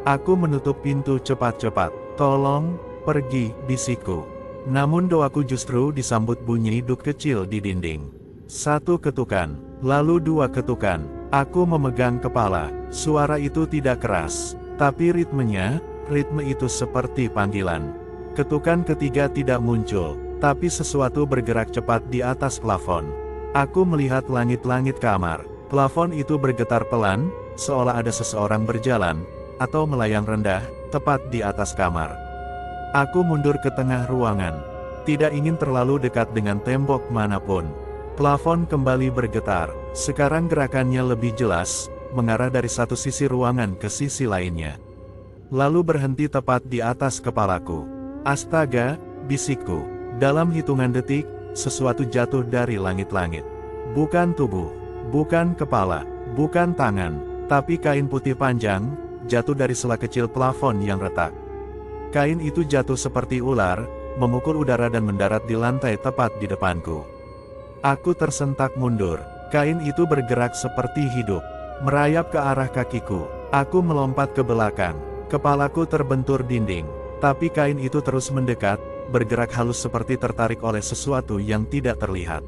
Aku menutup pintu cepat-cepat. Tolong, pergi, bisikku. Namun doaku justru disambut bunyi duk kecil di dinding. Satu ketukan, lalu dua ketukan. Aku memegang kepala. Suara itu tidak keras, tapi ritmenya, ritme itu seperti panggilan. Ketukan ketiga tidak muncul, tapi sesuatu bergerak cepat di atas plafon. Aku melihat langit-langit kamar. Plafon itu bergetar pelan, seolah ada seseorang berjalan, atau melayang rendah, tepat di atas kamar. Aku mundur ke tengah ruangan. Tidak ingin terlalu dekat dengan tembok manapun. Plafon kembali bergetar. Sekarang gerakannya lebih jelas, mengarah dari satu sisi ruangan ke sisi lainnya. Lalu berhenti tepat di atas kepalaku. Astaga, bisikku. Dalam hitungan detik, sesuatu jatuh dari langit-langit. Bukan tubuh, bukan kepala, bukan tangan, tapi kain putih panjang, jatuh dari sela kecil plafon yang retak. Kain itu jatuh seperti ular, memukul udara dan mendarat di lantai tepat di depanku. Aku tersentak mundur. Kain itu bergerak seperti hidup, merayap ke arah kakiku. Aku melompat ke belakang. Kepalaku terbentur dinding, tapi kain itu terus mendekat, bergerak halus seperti tertarik oleh sesuatu yang tidak terlihat.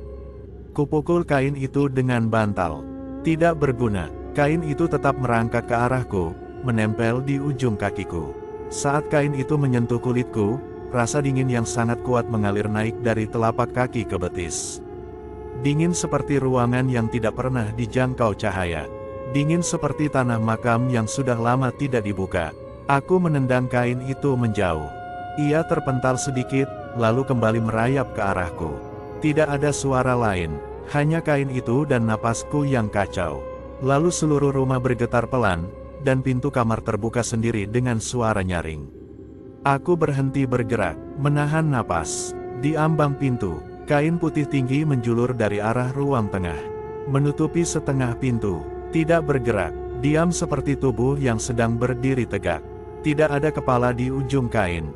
Kupukul kain itu dengan bantal. Tidak berguna. Kain itu tetap merangkak ke arahku, menempel di ujung kakiku. Saat kain itu menyentuh kulitku, rasa dingin yang sangat kuat mengalir naik dari telapak kaki ke betis. Dingin seperti ruangan yang tidak pernah dijangkau cahaya. Dingin seperti tanah makam yang sudah lama tidak dibuka. Aku menendang kain itu menjauh. Ia terpental sedikit, lalu kembali merayap ke arahku. Tidak ada suara lain, hanya kain itu dan napasku yang kacau. Lalu seluruh rumah bergetar pelan, dan pintu kamar terbuka sendiri dengan suara nyaring. Aku berhenti bergerak, menahan napas. Di ambang pintu, kain putih tinggi menjulur dari arah ruang tengah, menutupi setengah pintu. Tidak bergerak, diam seperti tubuh yang sedang berdiri tegak. Tidak ada kepala di ujung kain,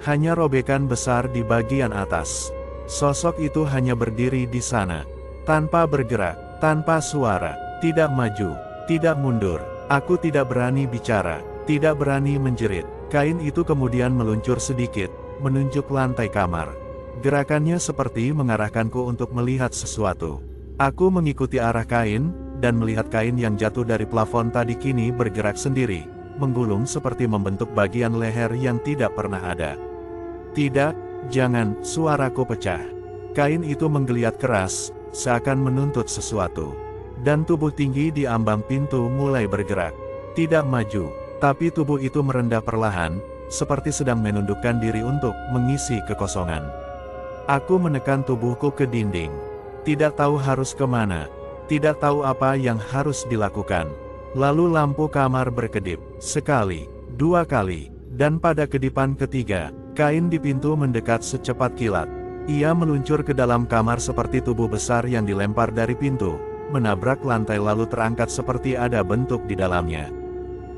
hanya robekan besar di bagian atas. Sosok itu hanya berdiri di sana, tanpa bergerak, tanpa suara, tidak maju, tidak mundur. Aku tidak berani bicara, tidak berani menjerit. Kain itu kemudian meluncur sedikit, menunjuk lantai kamar. Gerakannya seperti mengarahkanku untuk melihat sesuatu. Aku mengikuti arah kain, dan melihat kain yang jatuh dari plafon tadi kini bergerak sendiri, menggulung seperti membentuk bagian leher yang tidak pernah ada. Tidak, jangan, suaraku pecah. Kain itu menggeliat keras, seakan menuntut sesuatu. Dan tubuh tinggi di ambang pintu mulai bergerak. Tidak maju, tapi tubuh itu merendah perlahan, seperti sedang menundukkan diri untuk mengisi kekosongan. Aku menekan tubuhku ke dinding. Tidak tahu harus kemana. Tidak tahu apa yang harus dilakukan. Lalu lampu kamar berkedip. Sekali, dua kali, dan pada kedipan ketiga, kain di pintu mendekat secepat kilat. Ia meluncur ke dalam kamar seperti tubuh besar yang dilempar dari pintu, menabrak lantai lalu terangkat seperti ada bentuk di dalamnya.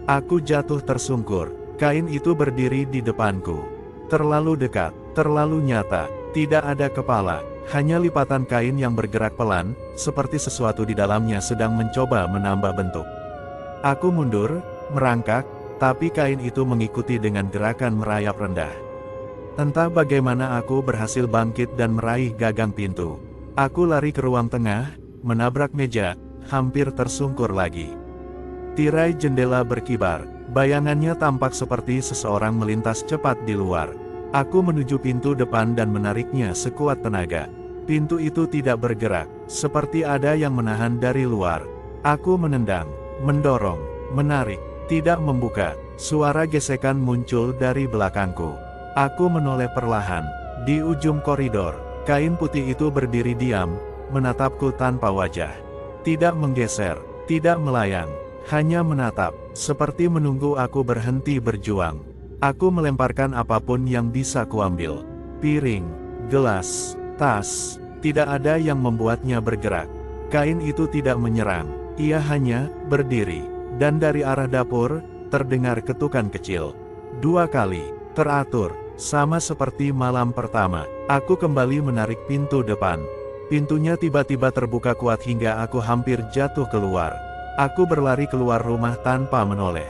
Aku jatuh tersungkur. Kain itu berdiri di depanku. Terlalu dekat, terlalu nyata. Tidak ada kepala, hanya lipatan kain yang bergerak pelan, seperti sesuatu di dalamnya sedang mencoba menambah bentuk. Aku mundur, merangkak, tapi kain itu mengikuti dengan gerakan merayap rendah. Entah bagaimana aku berhasil bangkit dan meraih gagang pintu. Aku lari ke ruang tengah, menabrak meja, hampir tersungkur lagi. Tirai jendela berkibar, bayangannya tampak seperti seseorang melintas cepat di luar. Aku menuju pintu depan dan menariknya sekuat tenaga. Pintu itu tidak bergerak, seperti ada yang menahan dari luar. Aku menendang, mendorong, menarik, tidak membuka. Suara gesekan muncul dari belakangku. Aku menoleh perlahan. Di ujung koridor, kain putih itu berdiri diam, menatapku tanpa wajah. Tidak menggeser, tidak melayang, hanya menatap, seperti menunggu aku berhenti berjuang. Aku melemparkan apapun yang bisa kuambil. Piring, gelas, tas, tidak ada yang membuatnya bergerak. Kain itu tidak menyerang, ia hanya berdiri. Dan dari arah dapur, terdengar ketukan kecil. 2 kali, teratur, sama seperti malam pertama. Aku kembali menarik pintu depan. Pintunya tiba-tiba terbuka kuat hingga aku hampir jatuh keluar. Aku berlari keluar rumah tanpa menoleh.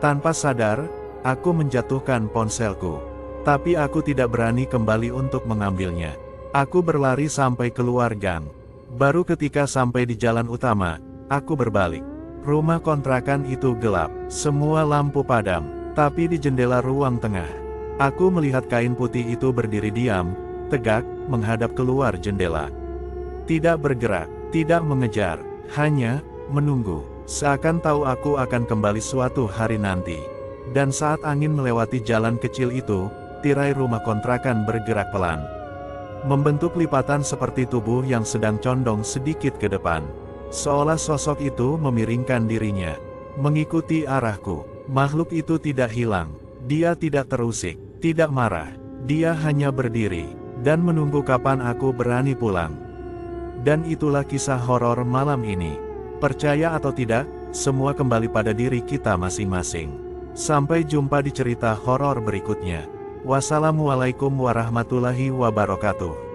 Tanpa sadar, aku menjatuhkan ponselku. Tapi aku tidak berani kembali untuk mengambilnya. Aku berlari sampai keluar gang. Baru ketika sampai di jalan utama, aku berbalik. Rumah kontrakan itu gelap, semua lampu padam. Tapi di jendela ruang tengah, aku melihat kain putih itu berdiri diam, tegak, menghadap keluar jendela. Tidak bergerak, tidak mengejar, hanya menunggu. Seakan tahu aku akan kembali suatu hari nanti. Dan saat angin melewati jalan kecil itu, tirai rumah kontrakan bergerak pelan. Membentuk lipatan seperti tubuh yang sedang condong sedikit ke depan. Seolah sosok itu memiringkan dirinya, mengikuti arahku. Makhluk itu tidak hilang, dia tidak terusik, tidak marah. Dia hanya berdiri, dan menunggu kapan aku berani pulang. Dan itulah kisah horor malam ini. Percaya atau tidak, semua kembali pada diri kita masing-masing. Sampai jumpa di cerita horor berikutnya. Wassalamualaikum warahmatullahi wabarakatuh.